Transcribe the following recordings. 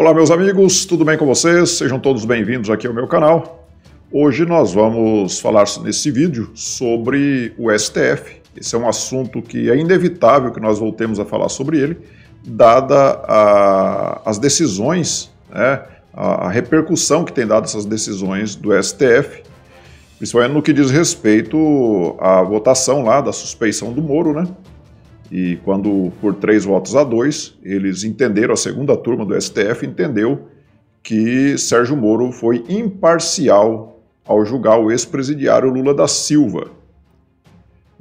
Olá, meus amigos, tudo bem com vocês? Sejam todos bem-vindos aqui ao meu canal. Hoje nós vamos falar nesse vídeo sobre o STF. Esse é um assunto que é inevitável que nós voltemos a falar sobre ele, dada as decisões, né, a repercussão que tem dado essas decisões do STF, principalmente no que diz respeito à votação lá da suspeição do Moro, né? E quando, por 3 votos a 2, eles entenderam, a segunda turma do STF entendeu que Sérgio Moro foi imparcial ao julgar o ex-presidiário Lula da Silva.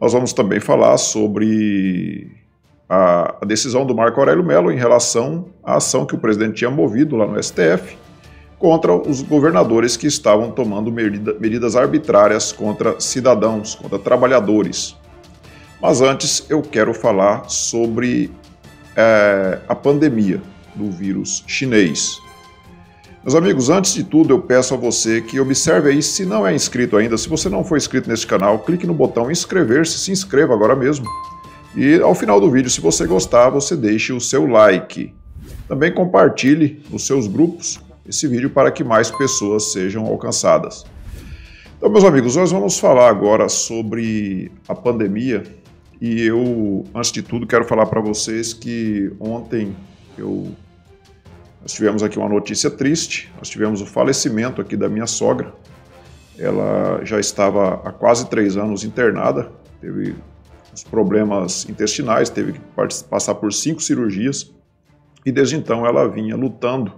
Nós vamos também falar sobre a decisão do Marco Aurélio Mello em relação à ação que o presidente tinha movido lá no STF contra os governadores que estavam tomando medidas arbitrárias contra cidadãos, contra trabalhadores. Mas antes eu quero falar sobre a pandemia do vírus chinês. Meus amigos, antes de tudo eu peço a você que observe aí, se não é inscrito ainda, se você não for inscrito nesse canal, clique no botão inscrever-se, se inscreva agora mesmo. E ao final do vídeo, se você gostar, você deixe o seu like. Também compartilhe nos seus grupos esse vídeo para que mais pessoas sejam alcançadas. Então, meus amigos, nós vamos falar agora sobre a pandemia. E eu, antes de tudo, quero falar para vocês que ontem nós tivemos aqui uma notícia triste. Nós tivemos o falecimento aqui da minha sogra. Ela já estava há quase 3 anos internada, teve uns problemas intestinais, teve que passar por 5 cirurgias. E desde então ela vinha lutando,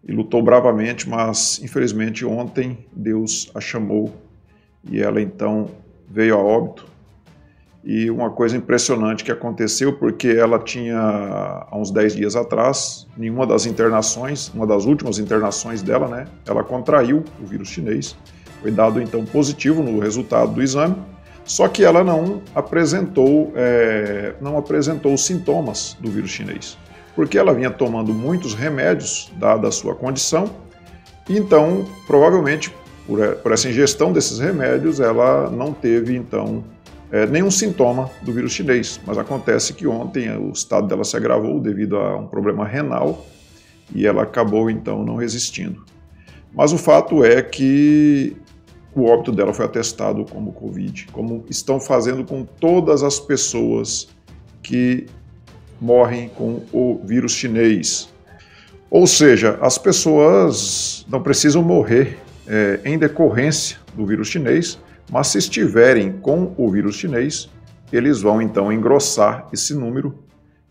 e lutou bravamente, mas infelizmente ontem Deus a chamou e ela então veio a óbito. E uma coisa impressionante que aconteceu, porque ela tinha, há uns 10 dias atrás, em uma das internações, uma das últimas internações dela, né, ela contraiu o vírus chinês. Foi dado então positivo no resultado do exame, só que ela não apresentou os sintomas do vírus chinês, porque ela vinha tomando muitos remédios, dada a sua condição, e então, provavelmente, por essa ingestão desses remédios, ela não teve então nenhum sintoma do vírus chinês, mas acontece que ontem o estado dela se agravou devido a um problema renal e ela acabou então não resistindo. Mas o fato é que o óbito dela foi atestado como Covid, como estão fazendo com todas as pessoas que morrem com o vírus chinês. Ou seja, as pessoas não precisam morrer em decorrência do vírus chinês, mas se estiverem com o vírus chinês, eles vão então engrossar esse número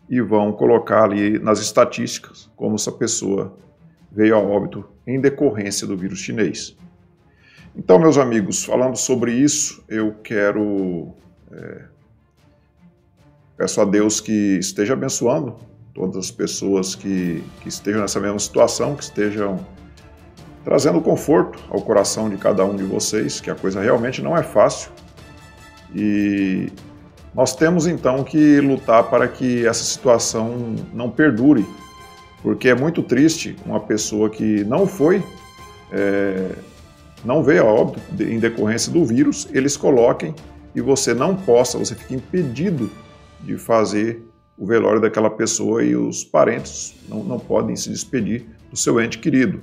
e vão colocar ali nas estatísticas como essa pessoa veio a óbito em decorrência do vírus chinês. Então, meus amigos, falando sobre isso, eu peço a Deus que esteja abençoando todas as pessoas que estejam nessa mesma situação, que estejam trazendo conforto ao coração de cada um de vocês, que a coisa realmente não é fácil. E nós temos então que lutar para que essa situação não perdure, porque é muito triste uma pessoa que não veio a óbito em decorrência do vírus, eles coloquem e você fica impedido de fazer o velório daquela pessoa e os parentes não podem se despedir do seu ente querido.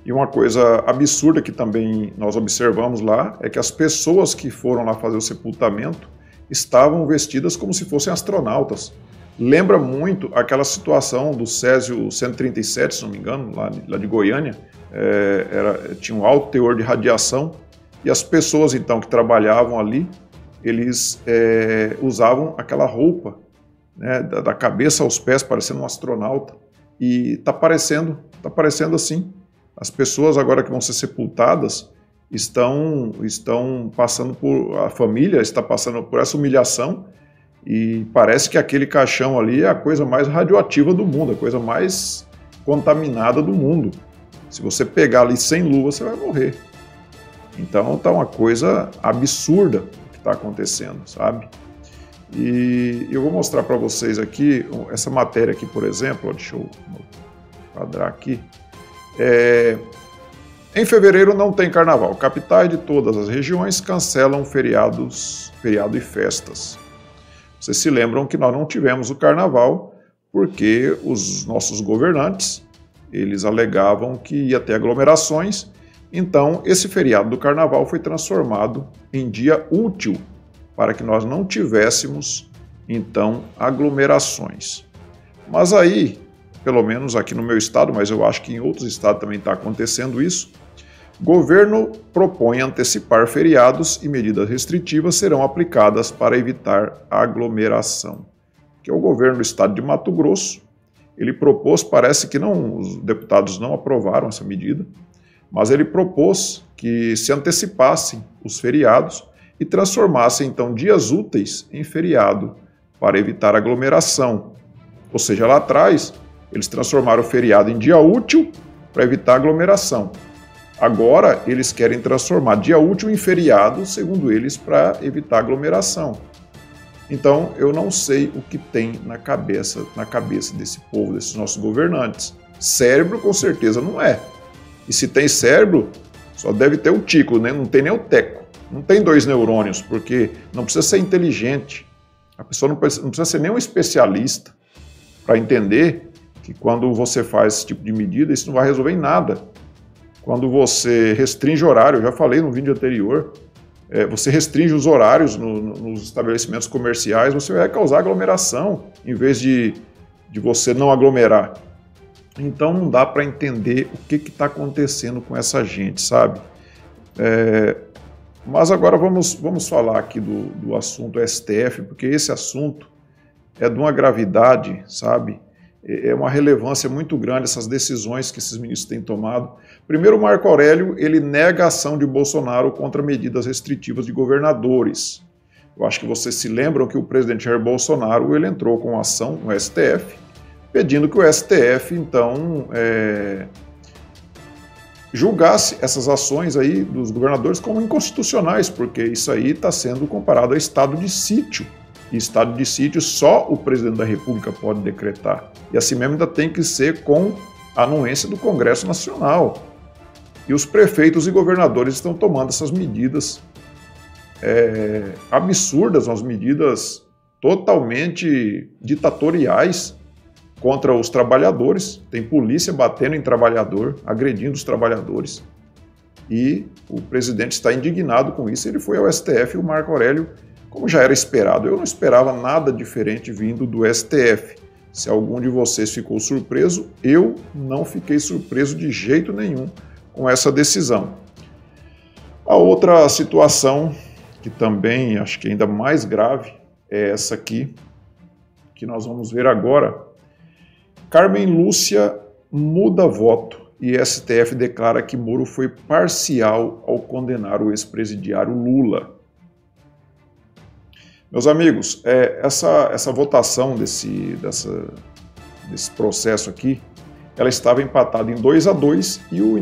E uma coisa absurda que também nós observamos lá é que as pessoas que foram lá fazer o sepultamento estavam vestidas como se fossem astronautas. Lembra muito aquela situação do Césio 137, se não me engano, lá de Goiânia. Tinha um alto teor de radiação e as pessoas então que trabalhavam ali, eles usavam aquela roupa, né, da cabeça aos pés, parecendo um astronauta. E tá parecendo assim. As pessoas agora que vão ser sepultadas estão passando a família está passando por essa humilhação e parece que aquele caixão ali é a coisa mais radioativa do mundo, a coisa mais contaminada do mundo. Se você pegar ali sem luva, você vai morrer. Então tá uma coisa absurda o que está acontecendo, sabe? E eu vou mostrar para vocês aqui, essa matéria aqui, por exemplo, deixa eu quadrar aqui. Em fevereiro não tem carnaval. Capitais de todas as regiões cancelam feriado e festas. Vocês se lembram que nós não tivemos o carnaval porque os nossos governantes Eles alegavam que ia ter aglomerações, então esse feriado do Carnaval foi transformado em dia útil para que nós não tivéssemos, então, aglomerações. Mas aí, pelo menos aqui no meu estado, mas eu acho que em outros estados também está acontecendo isso, o governo propõe antecipar feriados e medidas restritivas serão aplicadas para evitar aglomeração. Que é o governo do estado de Mato Grosso, ele propôs, parece que não, os deputados não aprovaram essa medida, mas ele propôs que se antecipassem os feriados e transformassem então dias úteis em feriado para evitar aglomeração. Ou seja, lá atrás eles transformaram o feriado em dia útil para evitar aglomeração. Agora eles querem transformar dia útil em feriado, segundo eles, para evitar aglomeração. Então eu não sei o que tem na cabeça desse povo, desses nossos governantes. Cérebro com certeza não é. E se tem cérebro, só deve ter o tico, né? Não tem nem o teco. Não tem 2 neurônios, porque não precisa ser inteligente. A pessoa não precisa ser nem um especialista para entender que quando você faz esse tipo de medida, isso não vai resolver em nada. Quando você restringe horário, eu já falei no vídeo anterior, você restringe os horários nos estabelecimentos comerciais, você vai causar aglomeração em vez de você não aglomerar. Então não dá para entender o que está acontecendo com essa gente, sabe? Mas agora vamos falar aqui do assunto STF, porque esse assunto é de uma gravidade, sabe? É uma relevância muito grande essas decisões que esses ministros têm tomado. Primeiro, o Marco Aurélio, ele nega a ação de Bolsonaro contra medidas restritivas de governadores. Eu acho que vocês se lembram que o presidente Jair Bolsonaro, ele entrou com ação no STF, pedindo que o STF, então, julgasse essas ações aí dos governadores como inconstitucionais, porque isso aí está sendo comparado a estado de sítio. E estado de sítio só o presidente da República pode decretar. E assim mesmo ainda tem que ser com a anuência do Congresso Nacional. E os prefeitos e governadores estão tomando essas medidas absurdas, umas medidas totalmente ditatoriais contra os trabalhadores. Tem polícia batendo em trabalhador, agredindo os trabalhadores. E o presidente está indignado com isso. Ele foi ao STF e o Marco Aurélio, como já era esperado, eu não esperava nada diferente vindo do STF. Se algum de vocês ficou surpreso, eu não fiquei surpreso de jeito nenhum com essa decisão. A outra situação, que também acho que ainda mais grave, é essa aqui, que nós vamos ver agora. Carmen Lúcia muda voto e STF declara que Moro foi parcial ao condenar o ex-presidiário Lula. Meus amigos, essa votação desse processo aqui, ela estava empatada em 2-2 e o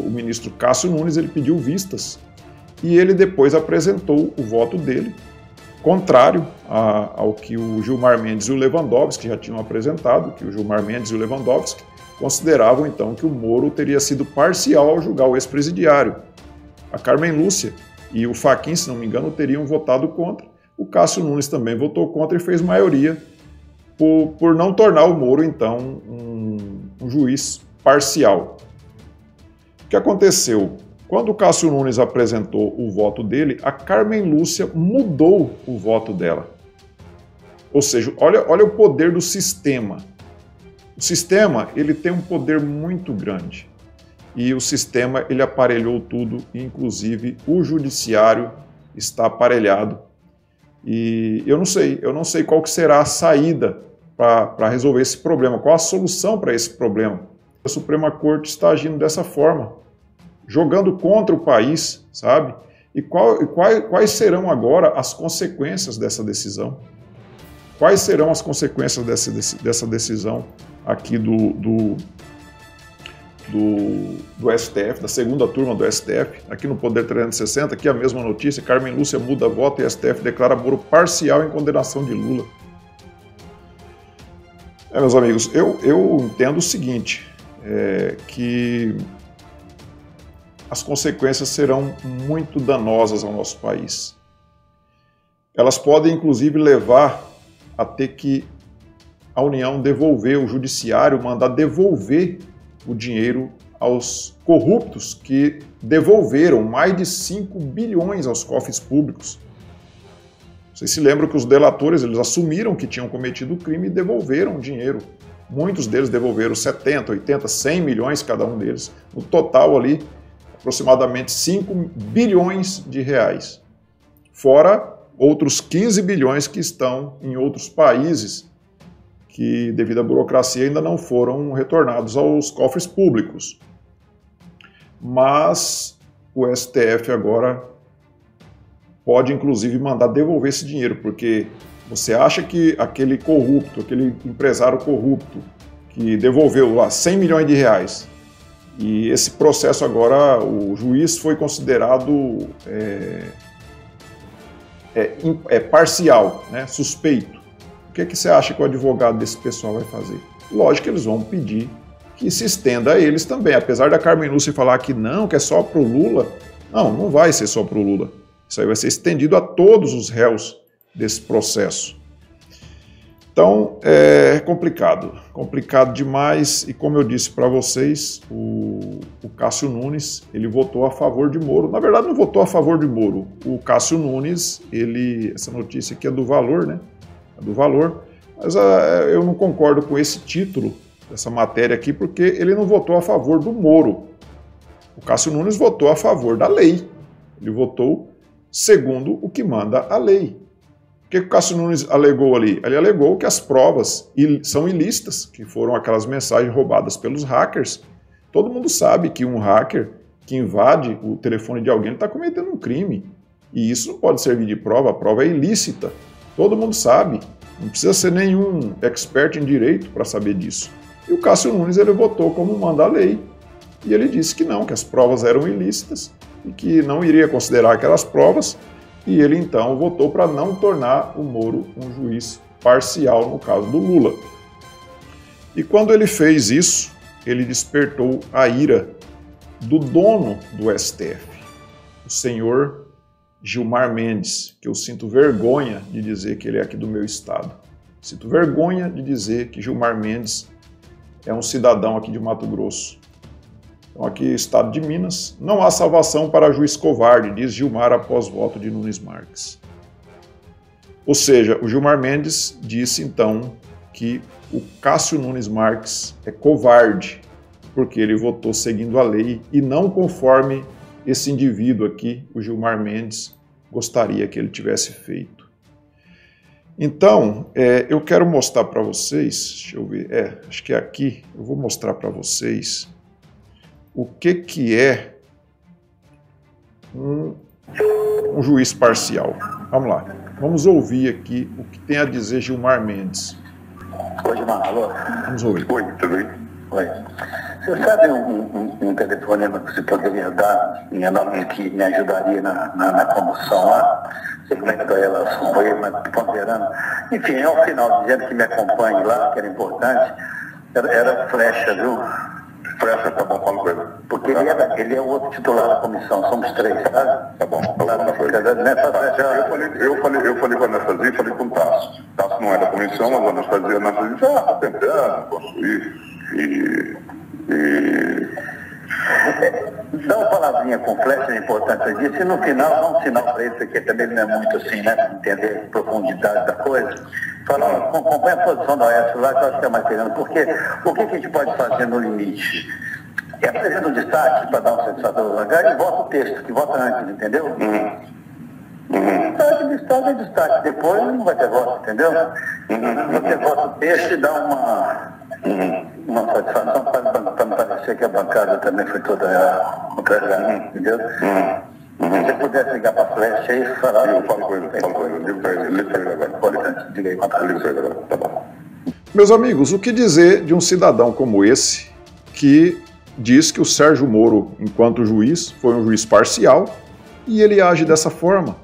ministro Cássio Nunes, ele pediu vistas e ele depois apresentou o voto dele, contrário ao que o Gilmar Mendes e o Lewandowski já tinham apresentado, que o Gilmar Mendes e o Lewandowski consideravam então que o Moro teria sido parcial ao julgar o ex-presidiário. A Carmen Lúcia e o Fachin, se não me engano, teriam votado contra. O Cássio Nunes também votou contra e fez maioria por não tornar o Moro, então, um juiz parcial. O que aconteceu? Quando o Cássio Nunes apresentou o voto dele, a Carmen Lúcia mudou o voto dela. Ou seja, olha o poder do sistema. O sistema, ele tem um poder muito grande. E o sistema, ele aparelhou tudo, inclusive o judiciário está aparelhado. E eu não sei qual que será a saída para resolver esse problema, qual a solução para esse problema. A Suprema Corte está agindo dessa forma, jogando contra o país, sabe? E quais serão agora as consequências dessa decisão? Quais serão as consequências dessa decisão aqui do STF, da segunda turma do STF, aqui no Poder 360, aqui a mesma notícia, Carmen Lúcia muda voto e STF declara Moro parcial em condenação de Lula. Meus amigos, eu entendo o seguinte, que as consequências serão muito danosas ao nosso país. Elas podem, inclusive, levar a ter que a União devolver, o Judiciário mandar devolver o dinheiro aos corruptos que devolveram mais de 5 bilhões aos cofres públicos. Vocês se lembram que os delatores eles assumiram que tinham cometido o crime e devolveram o dinheiro. Muitos deles devolveram 70, 80, 100 milhões cada um deles. No total ali, aproximadamente 5 bilhões de reais. Fora outros 15 bilhões que estão em outros países que, devido à burocracia, ainda não foram retornados aos cofres públicos. Mas o STF agora pode, inclusive, mandar devolver esse dinheiro, porque você acha que aquele corrupto, aquele empresário corrupto, que devolveu lá 100 milhões de reais, e esse processo agora, o juiz foi considerado parcial, né, suspeito. O que você acha que o advogado desse pessoal vai fazer? Lógico que eles vão pedir que se estenda a eles também. Apesar da Carmen Lúcia falar que não, que é só para o Lula, não vai ser só para o Lula. Isso aí vai ser estendido a todos os réus desse processo. Então, é complicado demais, e como eu disse para vocês, o Cássio Nunes, ele votou a favor de Moro. Na verdade, não votou a favor de Moro. O Cássio Nunes, essa notícia aqui é do Valor, né? É do Valor, mas eu não concordo com esse título dessa matéria aqui, porque ele não votou a favor do Moro. O Cássio Nunes votou a favor da lei. Ele votou segundo o que manda a lei. O que o Cássio Nunes alegou ali? Ele alegou que as provas são ilícitas, que foram aquelas mensagens roubadas pelos hackers. Todo mundo sabe que um hacker que invade o telefone de alguém está cometendo um crime. E isso não pode servir de prova, a prova é ilícita. Todo mundo sabe, não precisa ser nenhum expert em direito para saber disso. E o Cássio Nunes ele votou como manda a lei, e ele disse que não, que as provas eram ilícitas e que não iria considerar aquelas provas, e ele então votou para não tornar o Moro um juiz parcial no caso do Lula. E quando ele fez isso, ele despertou a ira do dono do STF, o senhor Gilmar Mendes, que eu sinto vergonha de dizer que ele é aqui do meu estado. Sinto vergonha de dizer que Gilmar Mendes é um cidadão aqui de Mato Grosso. Então, aqui, estado de Minas, não há salvação para juiz covarde, diz Gilmar após voto de Nunes Marques. Ou seja, o Gilmar Mendes disse, então, que o Cássio Nunes Marques é covarde, porque ele votou seguindo a lei e não conforme esse indivíduo aqui, o Gilmar Mendes, gostaria que ele tivesse feito. Então, eu quero mostrar para vocês, deixa eu ver, acho que é aqui, eu vou mostrar para vocês o que é um juiz parcial. Vamos lá, vamos ouvir aqui o que tem a dizer Gilmar Mendes. Oi, Gilmar, alô? Vamos ouvir. Oi, tudo bem? Oi. Você sabe um telefonema que você poderia dar que me ajudaria na condução lá? Você comentou a relação com ele, mas ponderando. Enfim, ao final, dizendo que me acompanhe lá, que era importante, era Flecha, viu? Flecha, tá bom, fala com ele. Porque ele é o outro titular da comissão, somos três, sabe? Tá bom, eu falei com a Anastasia e falei com o Tasso. Tasso não é da comissão, mas a Anastasia disse, tá tentando, posso ir. Dá uma palavrinha com Flecha, é importante eu disse, e no final, dá um sinal para ele, porque também não é muito assim, né, para entender a profundidade da coisa. Falar, acompanha a posição da OAS lá, que eu acho que é mais querendo, porque o que a gente pode fazer no limite? Apresenta um destaque para dar um satisfator lugar e vota o texto, que vota antes, entendeu? Destaque é destaque, depois não vai ter voto, entendeu? Você vota o texto e dá uma satisfação para não parecer que a bancada também foi toda contrariada, entendeu? Se você pudesse ligar para a Flecha aí e falar... Eu falo com ele, ligo para ele agora. Importante, diga aí. Ligo para ele agora, tá bom. Meus amigos, o que dizer de um cidadão como esse que diz que o Sérgio Moro, enquanto juiz, foi um juiz parcial e ele age dessa forma?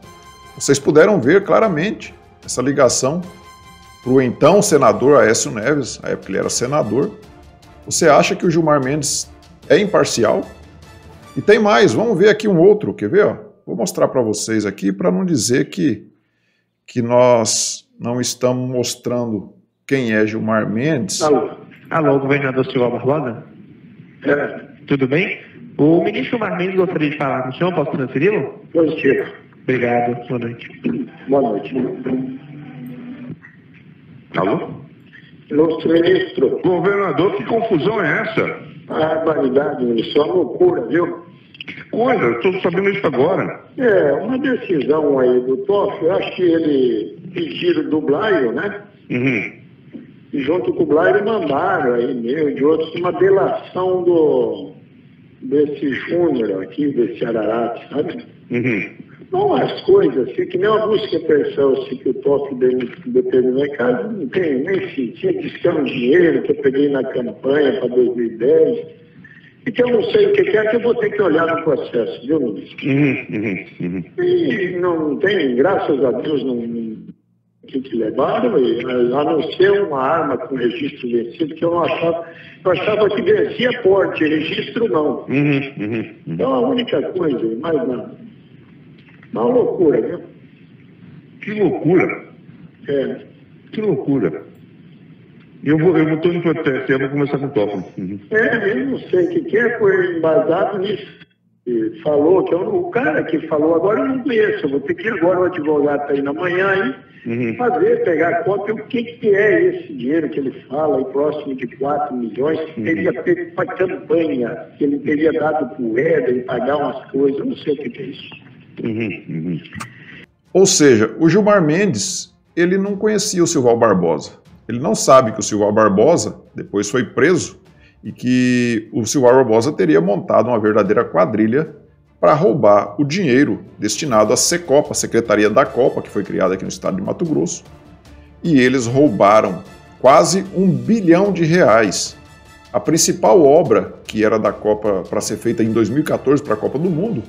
Vocês puderam ver claramente essa ligação para o então senador Aécio Neves, na época que ele era senador. Você acha que o Gilmar Mendes é imparcial? E tem mais, vamos ver aqui um outro, quer ver? Ó? Vou mostrar para vocês aqui para não dizer que nós não estamos mostrando quem é Gilmar Mendes. Alô, governador Silva Barbosa? Tudo bem? O ministro Gilmar Mendes gostaria de falar com o senhor, posso transferi-lo? Positivo. Obrigado, boa noite. Boa noite. Alô? Ilustre ministro, Governador, que confusão é essa? a barbaridade, ministro, é uma loucura, viu? Que coisa, eu estou sabendo isso agora. É, uma decisão aí do TOF, eu acho que ele pediram do Blairo, né? Uhum. E junto com o Blairo mandaram aí, meio de outros, uma delação desse Júnior aqui, desse Ararate, sabe? Uhum. Não, as coisas, assim, que nem uma busca e apreensão, assim, que o TOF determinou em casa, não tem nem sentido, diz que é um dinheiro que eu peguei na campanha para 2010, e que eu não sei o que é, que eu vou ter que olhar no processo, viu, ministro? E não tem, graças a Deus, não que levaram, a não ser uma arma com registro vencido, que eu achava que vencia porte, registro não. Então a única coisa, mais nada. Uma loucura, viu? Que loucura. É. Que loucura. Eu estou em protesto, eu vou começar com o Toffoli. Eu não sei o que é, foi embasado nisso. E falou que o cara que falou agora eu não conheço, eu vou ter que ir agora, o advogado está aí na manhã aí, pegar conta o que é esse dinheiro que ele fala, aí próximo de 4 milhões, que teria feito uma campanha, que ele teria dado para o Éder e pagar umas coisas, eu não sei o que é isso. Ou seja, o Gilmar Mendes, ele não conhecia o Silval Barbosa. Ele não sabe que o Silval Barbosa depois foi preso e que o Silval Barbosa teria montado uma verdadeira quadrilha para roubar o dinheiro destinado à Secopa, a Secretaria da Copa, que foi criada aqui no estado de Mato Grosso. E eles roubaram quase R$1 bilhão. A principal obra, que era da Copa para ser feita em 2014 para a Copa do Mundo,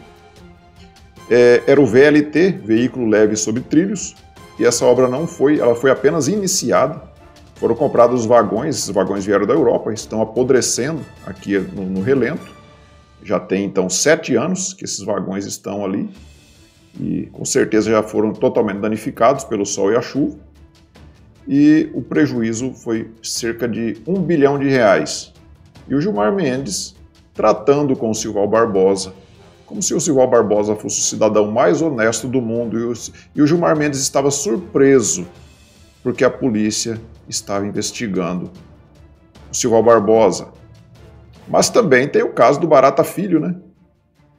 era o VLT, Veículo Leve sobre Trilhos, e essa obra não foi, ela foi apenas iniciada. Foram comprados os vagões, esses vagões vieram da Europa, estão apodrecendo aqui no relento. Já tem então 7 anos que esses vagões estão ali e com certeza já foram totalmente danificados pelo sol e a chuva. E o prejuízo foi cerca de R$1 bilhão. E o Gilmar Mendes, tratando com o Silval Barbosa, como se o Silval Barbosa fosse o cidadão mais honesto do mundo, e o Gilmar Mendes estava surpreso porque a polícia estava investigando o Silval Barbosa. Mas também tem o caso do Barata Filho, né?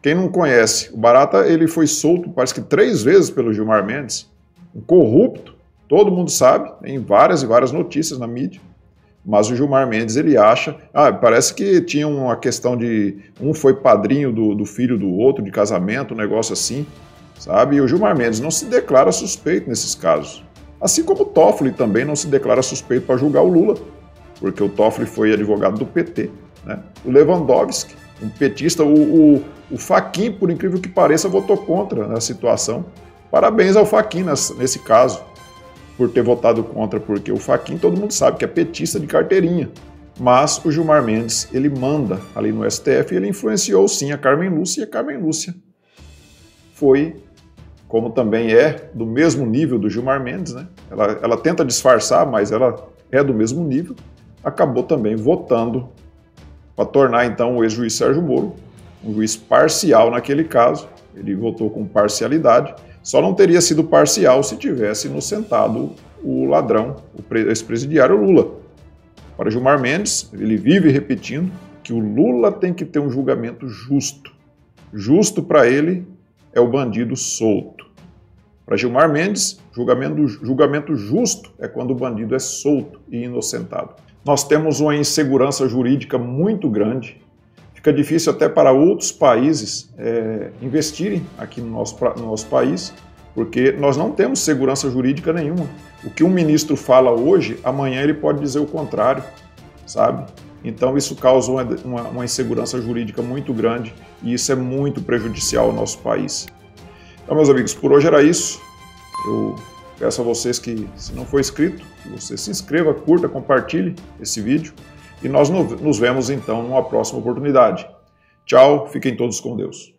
Quem não conhece, o Barata ele foi solto, parece que 3 vezes pelo Gilmar Mendes, um corrupto, todo mundo sabe, tem várias e várias notícias na mídia. Mas o Gilmar Mendes, ele acha... parece que tinha uma questão de... Um foi padrinho do filho do outro, de casamento, um negócio assim, sabe? E o Gilmar Mendes não se declara suspeito nesses casos. Assim como o Toffoli também não se declara suspeito para julgar o Lula, porque o Toffoli foi advogado do PT, né? O Lewandowski, um petista, o Fachin, por incrível que pareça, votou contra a situação. Parabéns ao Fachin nesse caso, por ter votado contra, porque o Fachin todo mundo sabe que é petista de carteirinha. Mas o Gilmar Mendes, ele manda ali no STF e ele influenciou sim a Carmen Lúcia, e a Carmen Lúcia foi, como também é do mesmo nível do Gilmar Mendes, né? Ela tenta disfarçar, mas ela é do mesmo nível, acabou também votando para tornar então o ex-juiz Sérgio Moro um juiz parcial naquele caso. Ele votou com parcialidade. Só não teria sido parcial se tivesse inocentado o ladrão, o ex-presidiário Lula. Para Gilmar Mendes, ele vive repetindo que o Lula tem que ter um julgamento justo. Justo para ele é o bandido solto. Para Gilmar Mendes, julgamento justo é quando o bandido é solto e inocentado. Nós temos uma insegurança jurídica muito grande. Fica difícil até para outros países investirem aqui no nosso país, porque nós não temos segurança jurídica nenhuma. O que um ministro fala hoje, amanhã ele pode dizer o contrário, sabe? Então isso causa uma insegurança jurídica muito grande e isso é muito prejudicial ao nosso país. Então, meus amigos, por hoje era isso. Eu peço a vocês que, se não for inscrito, que você se inscreva, curta, compartilhe esse vídeo. E nós nos vemos então numa próxima oportunidade. Tchau, fiquem todos com Deus.